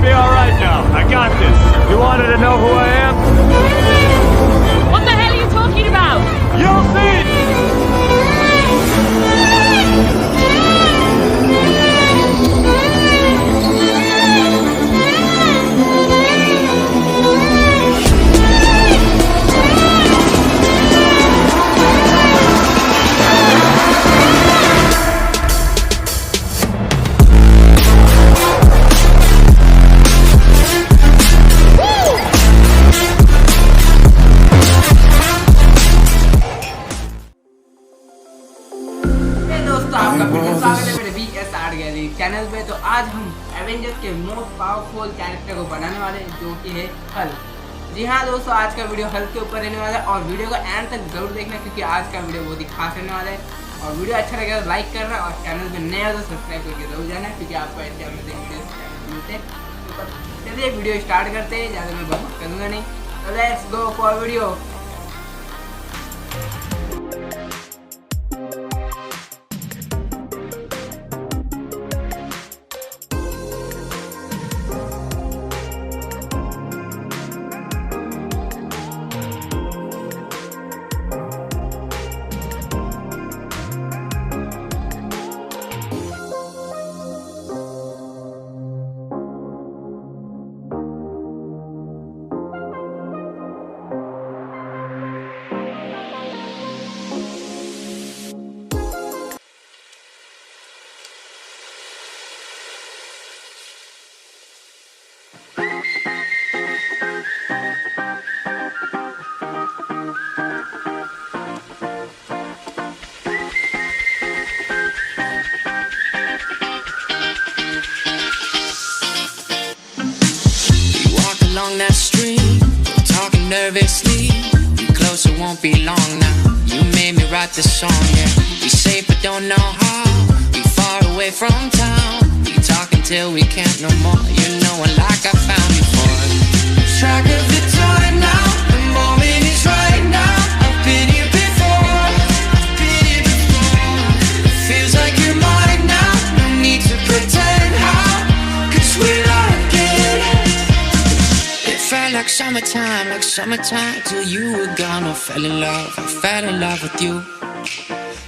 be alright now. I got this. You wanted to know who I am? What the hell are you talking about? You'll see! आपका फिर से स्वागत है मेरे VS Art Gallery channel पे। तो आज हम एवेंजर्स के मोस्ट पावरफुल कैरेक्टर को बनाने वाले हैं जो कि है हल्क। जी हाँ दोस्तों, आज का वीडियो हल्क के ऊपर रहने वाला है और वीडियो को एंड तक जरूर देखना क्योंकि आज का वीडियो बहुत ही खास रहने वाला है। और वीडियो अच्छा लगे तो लाइक करना और चैनल पर नया हो तो सब्सक्राइब करके जरूर जाना क्योंकि आपको ऐसे अमेजिंग वीडियो मिलते हैं। तो चलिए वीडियो स्टार्ट करते हैं, ज़्यादा मैं बहुत करूँगा नहीं। तो let's go for video. Along that street, talking nervously. We close, it won't be long now. You made me write this song, yeah. We safe but don't know how. We far away from town. We talk until we can't no more. You know it like I found you for. Track of the time now. The moment is right now. I've been here before. I've been here before. It feels like you're mine now. No need to pretend how. 'Cause we're like it. Felt like summertime till you were gone. I fell in love with you.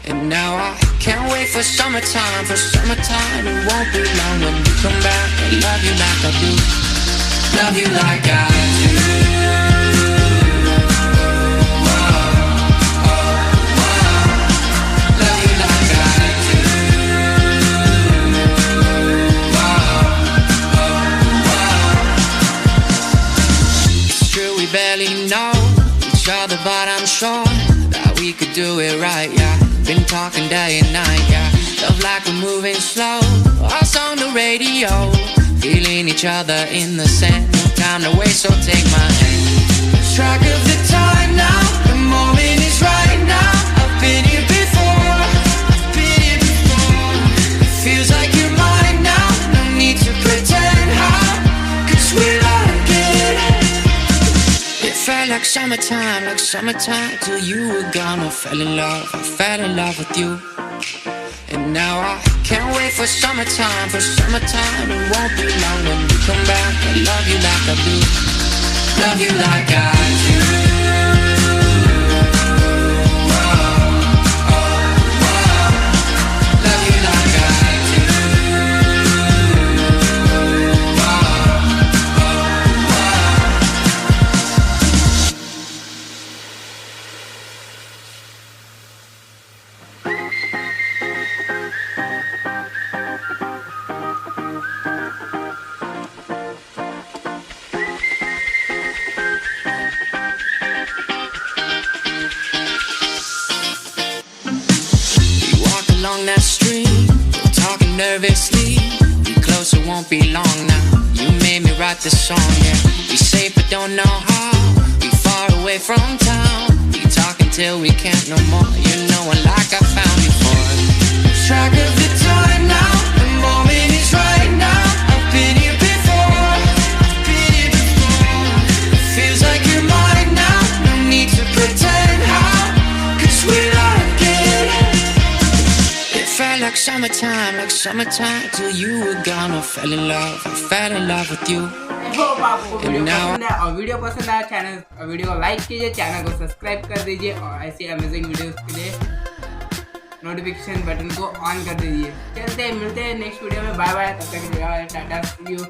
And now I can't wait for summertime, it won't be long when you come back. I love you like I do, love you like I do. Barely know each other, but I'm sure that we could do it right, yeah. Been talking day and night, yeah. Love like we're moving slow, us on the radio, feeling each other in the sand. No time to waste, so take my hand. Track of the time now, the moment is right now. I've been here before, I've been here before. It feels like you're mine now, no need to pretend how. 'Cause we're like it. Felt like summertime till you were gone. I fell in love with you. And now I can't wait for summertime, it won't be long when you come back. I love you like I do, love you like I do. Along that street, talking nervously. We close, it won't be long now. You made me write this song, yeah. We safe but don't know how. We far away from town. We talk until we can't no more. You know it like I found you for. Track of the time now. The moment is right now. I've been here before. I've been here before. It feels like you're mine now. No need to pretend how. 'Cause we're like it. Felt like summertime till you were gone. I fell in love with you. Hope आपको video पसंद है, और video पसंद आया video को like कीजिए, channel को subscribe कर दीजिए, और ऐसी अमेजिंग वीडियोस के लिए नोटिफिकेशन बटन को ऑन कर दीजिए। चलते हैं, मिलते हैं नेक्स्ट वीडियो में। बाय बाय, तब तक टाटा, सी यू।